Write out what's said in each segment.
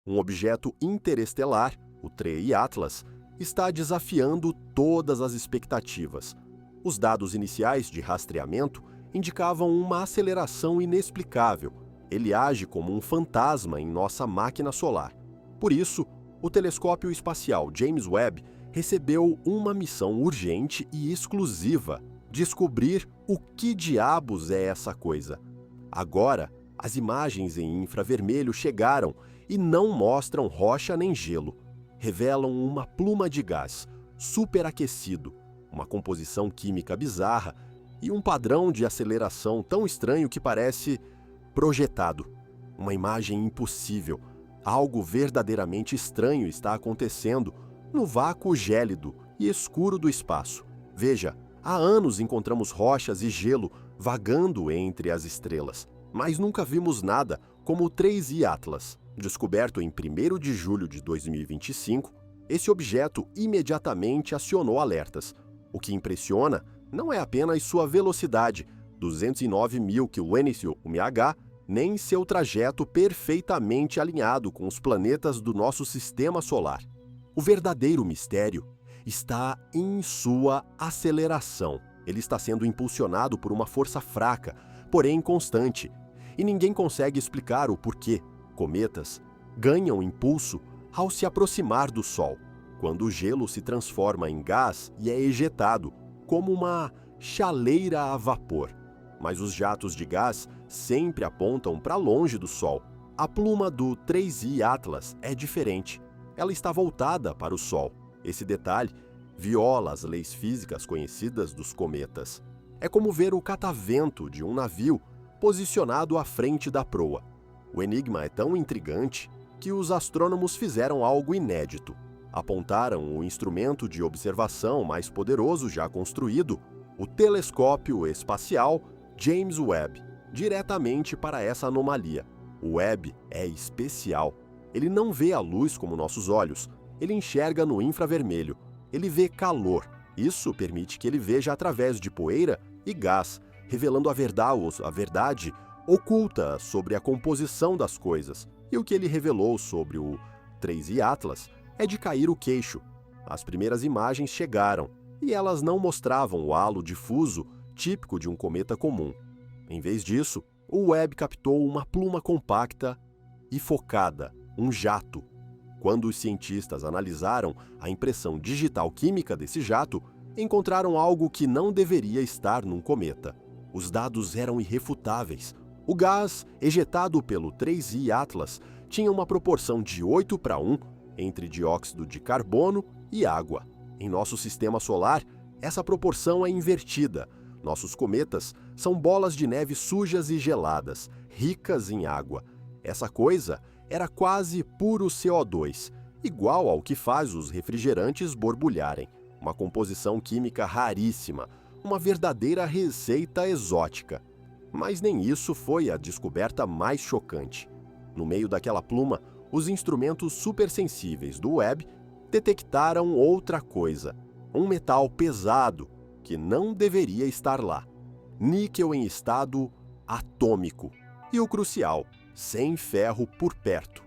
Um objeto interestelar, o TREI Atlas, está desafiando todas as expectativas. Os dados iniciais de rastreamento indicavam uma aceleração inexplicável. Ele age como um fantasma em nossa máquina solar. Por isso, o telescópio espacial James Webb recebeu uma missão urgente e exclusiva: descobrir o que diabos é essa coisa. Agora, as imagens em infravermelho chegaram e não mostram rocha nem gelo. Revelam uma pluma de gás, superaquecido, uma composição química bizarra e um padrão de aceleração tão estranho que parece projetado. Uma imagem impossível. Algo verdadeiramente estranho está acontecendo no vácuo gélido e escuro do espaço. Veja, há anos encontramos rochas e gelo vagando entre as estrelas, mas nunca vimos nada como o 3I Atlas. Descoberto em 1º de julho de 2025, esse objeto imediatamente acionou alertas. O que impressiona não é apenas sua velocidade, 209.000 km/h, nem seu trajeto perfeitamente alinhado com os planetas do nosso sistema solar. O verdadeiro mistério está em sua aceleração. Ele está sendo impulsionado por uma força fraca, porém constante, e ninguém consegue explicar o porquê. Cometas ganham impulso ao se aproximar do Sol, quando o gelo se transforma em gás e é ejetado, como uma chaleira a vapor. Mas os jatos de gás sempre apontam para longe do Sol. A pluma do 3I Atlas é diferente. Ela está voltada para o Sol. Esse detalhe viola as leis físicas conhecidas dos cometas. É como ver o catavento de um navio posicionado à frente da proa. O enigma é tão intrigante que os astrônomos fizeram algo inédito. Apontaram o instrumento de observação mais poderoso já construído, o telescópio espacial James Webb, diretamente para essa anomalia. O Webb é especial. Ele não vê a luz como nossos olhos. Ele enxerga no infravermelho. Ele vê calor. Isso permite que ele veja através de poeira e gás, revelando a verdade oculta sobre a composição das coisas. E o que ele revelou sobre o 3I Atlas é de cair o queixo. As primeiras imagens chegaram, e elas não mostravam o halo difuso típico de um cometa comum. Em vez disso, o Webb captou uma pluma compacta e focada, um jato. Quando os cientistas analisaram a impressão digital-química desse jato, encontraram algo que não deveria estar num cometa. Os dados eram irrefutáveis. O gás ejetado pelo 3I Atlas tinha uma proporção de 8:1 entre dióxido de carbono e água. Em nosso sistema solar, essa proporção é invertida. Nossos cometas são bolas de neve sujas e geladas, ricas em água. Essa coisa era quase puro CO2, igual ao que faz os refrigerantes borbulharem. Uma composição química raríssima, uma verdadeira receita exótica. Mas nem isso foi a descoberta mais chocante. No meio daquela pluma, os instrumentos supersensíveis do Webb detectaram outra coisa, um metal pesado que não deveria estar lá. Níquel em estado atômico. E o crucial, sem ferro por perto.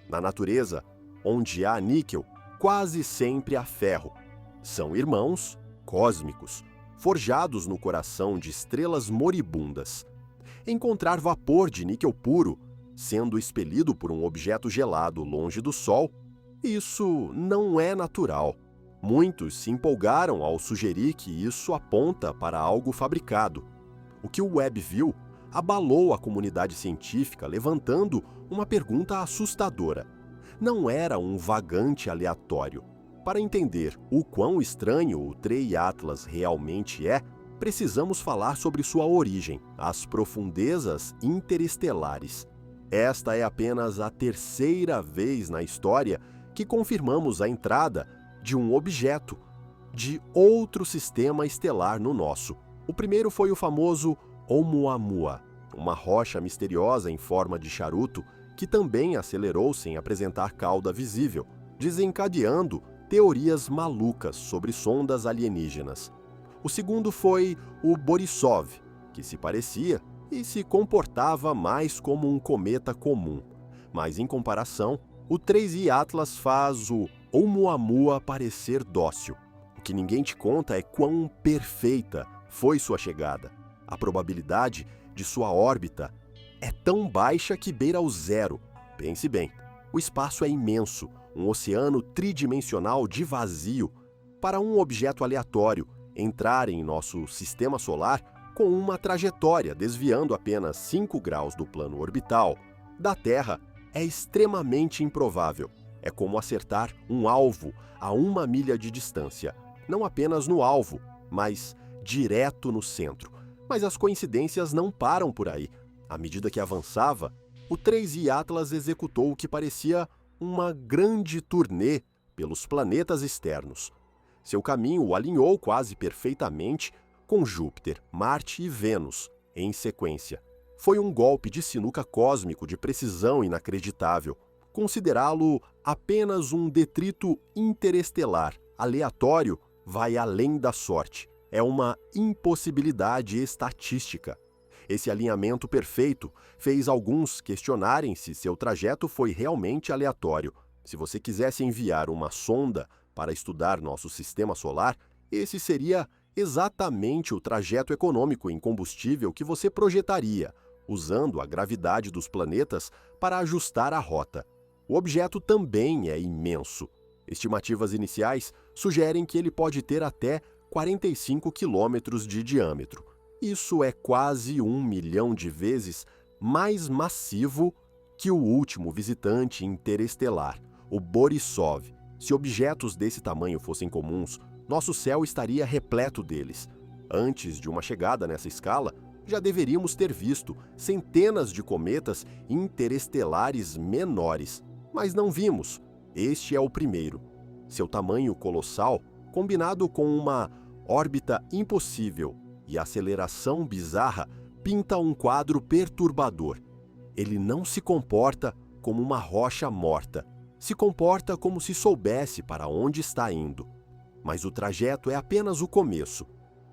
Na natureza, onde há níquel, quase sempre há ferro. São irmãos cósmicos, forjados no coração de estrelas moribundas. Encontrar vapor de níquel puro, sendo expelido por um objeto gelado longe do Sol, isso não é natural. Muitos se empolgaram ao sugerir que isso aponta para algo fabricado. O que o Webb viu abalou a comunidade científica, levantando uma pergunta assustadora. Não era um vagante aleatório. Para entender o quão estranho o 3I Atlas realmente é, precisamos falar sobre sua origem, as profundezas interestelares. Esta é apenas a terceira vez na história que confirmamos a entrada de um objeto de outro sistema estelar no nosso. O primeiro foi o famoso Oumuamua, uma rocha misteriosa em forma de charuto que também acelerou sem apresentar cauda visível, desencadeando teorias malucas sobre sondas alienígenas. O segundo foi o Borisov, que se parecia e se comportava mais como um cometa comum, mas em comparação, O 3i Atlas faz o Oumuamua parecer dócil. O que ninguém te conta é quão perfeita foi sua chegada. A probabilidade de sua órbita é tão baixa que beira o zero. Pense bem, o espaço é imenso, um oceano tridimensional de vazio. Para um objeto aleatório entrar em nosso sistema solar com uma trajetória desviando apenas 5 graus do plano orbital da Terra, é extremamente improvável. É como acertar um alvo a 1 milha de distância. Não apenas no alvo, mas direto no centro. Mas as coincidências não param por aí. À medida que avançava, o 3i Atlas executou o que parecia uma grande turnê pelos planetas externos. Seu caminho o alinhou quase perfeitamente com Júpiter, Marte e Vênus, em sequência. Foi um golpe de sinuca cósmico de precisão inacreditável. Considerá-lo apenas um detrito interestelar aleatório vai além da sorte. É uma impossibilidade estatística. Esse alinhamento perfeito fez alguns questionarem se seu trajeto foi realmente aleatório. Se você quisesse enviar uma sonda para estudar nosso sistema solar, esse seria exatamente o trajeto econômico em combustível que você projetaria, usando a gravidade dos planetas para ajustar a rota. O objeto também é imenso. Estimativas iniciais sugerem que ele pode ter até 45 quilômetros de diâmetro. Isso é quase 1 milhão de vezes mais massivo que o último visitante interestelar, o Borisov. Se objetos desse tamanho fossem comuns, nosso céu estaria repleto deles. Antes de uma chegada nessa escala, já deveríamos ter visto centenas de cometas interestelares menores, mas não vimos. Este é o primeiro. Seu tamanho colossal, combinado com uma órbita impossível e aceleração bizarra, pinta um quadro perturbador. Ele não se comporta como uma rocha morta. Se comporta como se soubesse para onde está indo. Mas o trajeto é apenas o começo.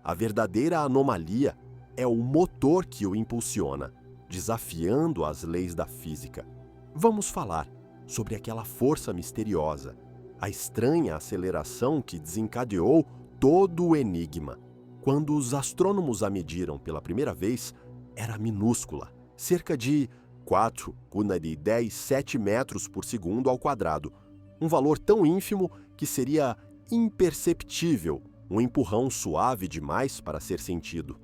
A verdadeira anomalia é o motor que o impulsiona, desafiando as leis da física. Vamos falar sobre aquela força misteriosa, a estranha aceleração que desencadeou todo o enigma. Quando os astrônomos a mediram pela primeira vez, era minúscula, cerca de 4,17 metros por segundo ao quadrado, um valor tão ínfimo que seria imperceptível, um empurrão suave demais para ser sentido.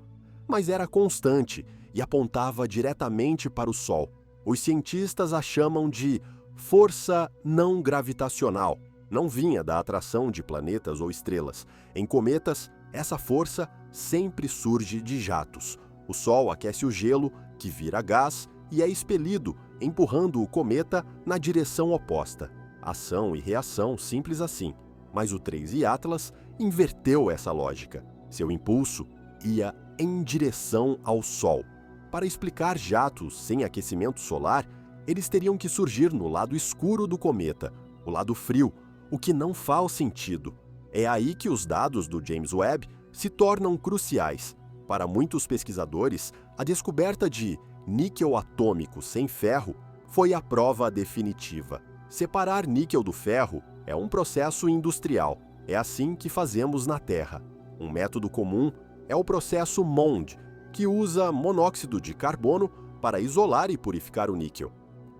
Mas era constante e apontava diretamente para o Sol. Os cientistas a chamam de força não gravitacional. Não vinha da atração de planetas ou estrelas. Em cometas, essa força sempre surge de jatos. O Sol aquece o gelo, que vira gás, e é expelido, empurrando o cometa na direção oposta. Ação e reação, simples assim. Mas o 3i Atlas inverteu essa lógica. Seu impulso ia em direção ao Sol. Para explicar jatos sem aquecimento solar, eles teriam que surgir no lado escuro do cometa, o lado frio, o que não faz sentido. É aí que os dados do James Webb se tornam cruciais. Para muitos pesquisadores, a descoberta de níquel atômico sem ferro foi a prova definitiva. Separar níquel do ferro é um processo industrial. É assim que fazemos na Terra. Um método comum é o processo MOND, que usa monóxido de carbono para isolar e purificar o níquel.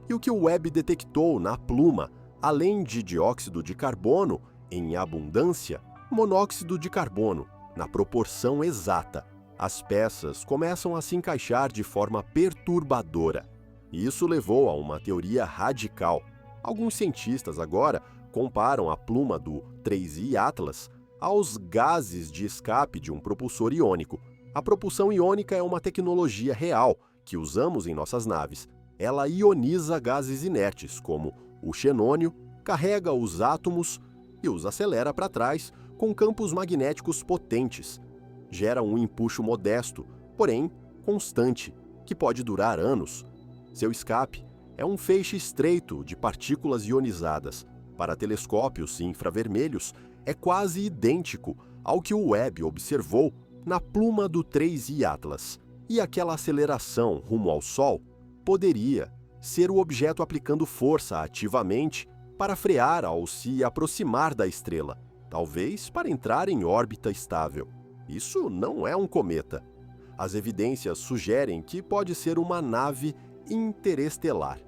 E o que o Webb detectou na pluma, além de dióxido de carbono em abundância, monóxido de carbono na proporção exata. As peças começam a se encaixar de forma perturbadora. Isso levou a uma teoria radical. Alguns cientistas agora comparam a pluma do 3i Atlas aos gases de escape de um propulsor iônico. A propulsão iônica é uma tecnologia real que usamos em nossas naves. Ela ioniza gases inertes, como o xenônio, carrega os átomos e os acelera para trás com campos magnéticos potentes. Gera um empuxo modesto, porém constante, que pode durar anos. Seu escape é um feixe estreito de partículas ionizadas. Para telescópios infravermelhos, é quase idêntico ao que o Webb observou na pluma do 3i Atlas. E aquela aceleração rumo ao Sol poderia, ser o objeto aplicando força ativamente para frear ao se aproximar da estrela, talvez para entrar em órbita estável. Isso não é um cometa. As evidências sugerem que pode ser uma nave interestelar.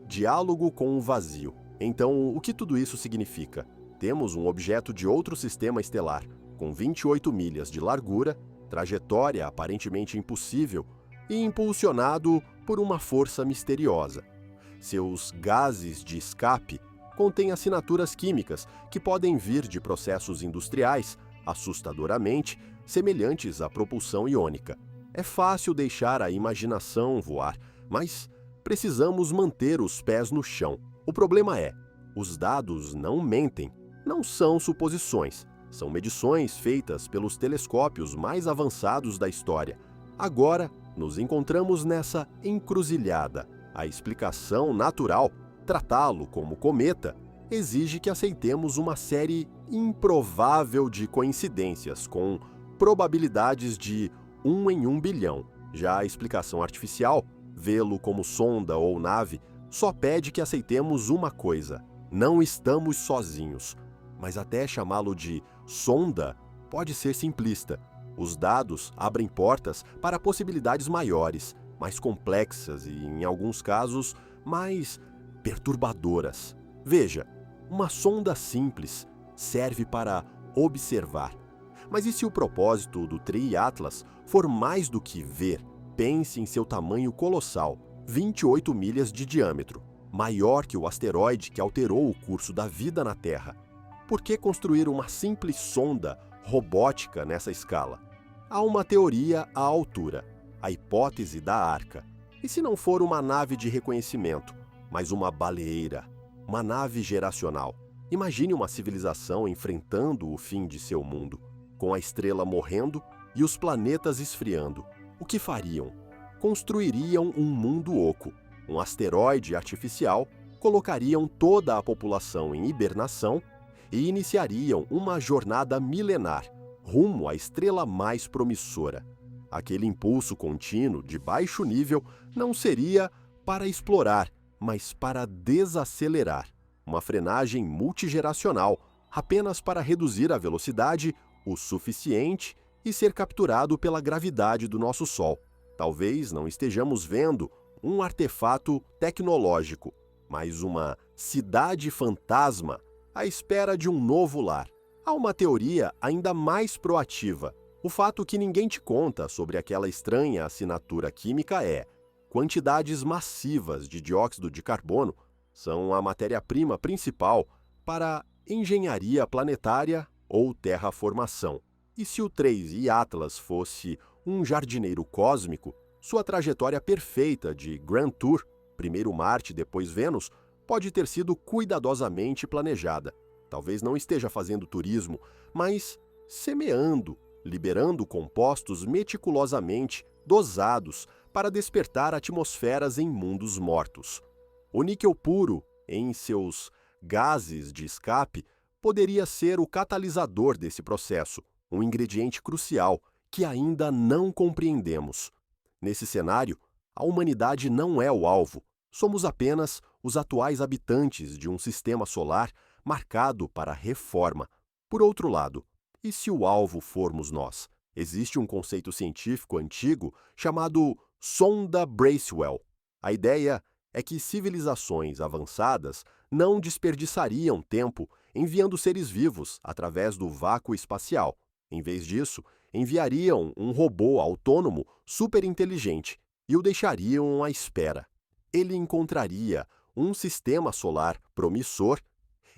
Diálogo com o vazio. Então, o que tudo isso significa? Temos um objeto de outro sistema estelar, com 28 milhas de largura, trajetória aparentemente impossível e impulsionado por uma força misteriosa. Seus gases de escape contêm assinaturas químicas que podem vir de processos industriais, assustadoramente semelhantes à propulsão iônica. É fácil deixar a imaginação voar, mas precisamos manter os pés no chão. O problema é, os dados não mentem, não são suposições, são medições feitas pelos telescópios mais avançados da história. Agora, nos encontramos nessa encruzilhada. A explicação natural, tratá-lo como cometa, exige que aceitemos uma série improvável de coincidências com probabilidades de 1 em 1 bilhão. Já a explicação artificial, vê-lo como sonda ou nave, só pede que aceitemos uma coisa: não estamos sozinhos. Mas até chamá-lo de sonda pode ser simplista. Os dados abrem portas para possibilidades maiores, mais complexas e, em alguns casos, mais perturbadoras. Veja, uma sonda simples serve para observar. Mas e se o propósito do TRI Atlas for mais do que ver? Pense em seu tamanho colossal, 28 milhas de diâmetro, maior que o asteroide que alterou o curso da vida na Terra. Por que construir uma simples sonda robótica nessa escala? Há uma teoria à altura, a hipótese da Arca. E se não for uma nave de reconhecimento, mas uma baleeira, uma nave geracional? Imagine uma civilização enfrentando o fim de seu mundo, com a estrela morrendo e os planetas esfriando. O que fariam? Construiriam um mundo oco, um asteroide artificial, colocariam toda a população em hibernação e iniciariam uma jornada milenar rumo à estrela mais promissora. Aquele impulso contínuo de baixo nível não seria para explorar, mas para desacelerar. Uma frenagem multigeracional, apenas para reduzir a velocidade o suficiente e ser capturado pela gravidade do nosso Sol. Talvez não estejamos vendo um artefato tecnológico, mas uma cidade fantasma à espera de um novo lar. Há uma teoria ainda mais proativa. O fato que ninguém te conta sobre aquela estranha assinatura química é: quantidades massivas de dióxido de carbono são a matéria-prima principal para engenharia planetária ou terraformação. E se o 3I Atlas fosse um jardineiro cósmico, sua trajetória perfeita de Grand Tour, primeiro Marte, depois Vênus, pode ter sido cuidadosamente planejada. Talvez não esteja fazendo turismo, mas semeando, liberando compostos meticulosamente dosados para despertar atmosferas em mundos mortos. O níquel puro, em seus gases de escape, poderia ser o catalisador desse processo, um ingrediente crucial que ainda não compreendemos. Nesse cenário, a humanidade não é o alvo, somos apenas os atuais habitantes de um sistema solar marcado para reforma. Por outro lado, e se o alvo formos nós? Existe um conceito científico antigo chamado sonda Bracewell. A ideia é que civilizações avançadas não desperdiçariam tempo enviando seres vivos através do vácuo espacial. Em vez disso, enviariam um robô autônomo superinteligente e o deixariam à espera. Ele encontraria um sistema solar promissor,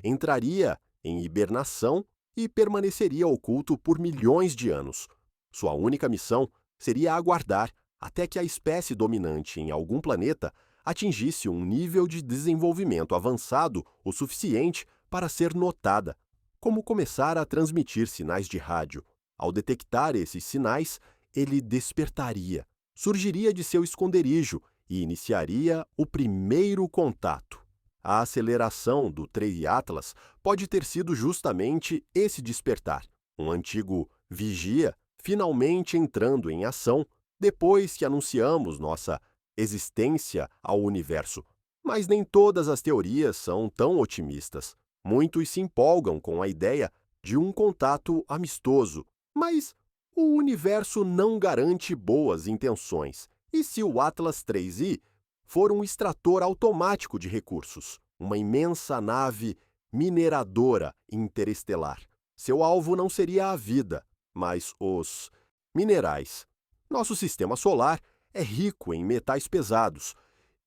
entraria em hibernação e permaneceria oculto por milhões de anos. Sua única missão seria aguardar até que a espécie dominante em algum planeta atingisse um nível de desenvolvimento avançado o suficiente para ser notada. Como começar a transmitir sinais de rádio? Ao detectar esses sinais, ele despertaria, surgiria de seu esconderijo e iniciaria o primeiro contato. A aceleração do 3 Atlas pode ter sido justamente esse despertar, um antigo vigia finalmente entrando em ação depois que anunciamos nossa existência ao universo. Mas nem todas as teorias são tão otimistas. Muitos se empolgam com a ideia de um contato amistoso, mas o universo não garante boas intenções. E se o Atlas 3I for um extrator automático de recursos, uma imensa nave mineradora interestelar? Seu alvo não seria a vida, mas os minerais. Nosso sistema solar é rico em metais pesados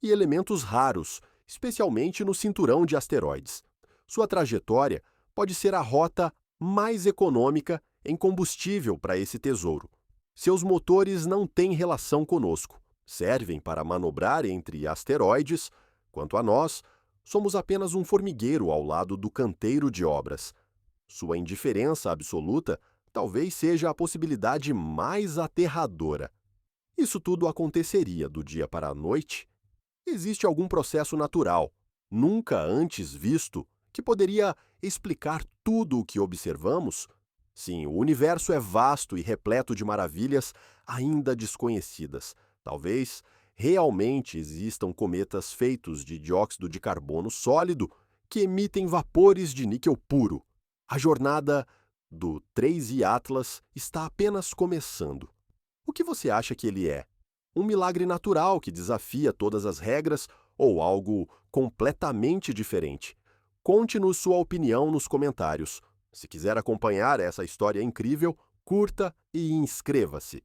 e elementos raros, especialmente no cinturão de asteroides. Sua trajetória pode ser a rota mais econômica em combustível para esse tesouro. Seus motores não têm relação conosco, servem para manobrar entre asteroides. Quanto a nós, somos apenas um formigueiro ao lado do canteiro de obras. Sua indiferença absoluta talvez seja a possibilidade mais aterradora. Isso tudo aconteceria do dia para a noite? Existe algum processo natural, nunca antes visto, que poderia explicar tudo o que observamos? Sim, o universo é vasto e repleto de maravilhas ainda desconhecidas. Talvez realmente existam cometas feitos de dióxido de carbono sólido que emitem vapores de níquel puro. A jornada do 3I Atlas está apenas começando. O que você acha que ele é? Um milagre natural que desafia todas as regras ou algo completamente diferente? Conte-nos sua opinião nos comentários. Se quiser acompanhar essa história incrível, curta e inscreva-se.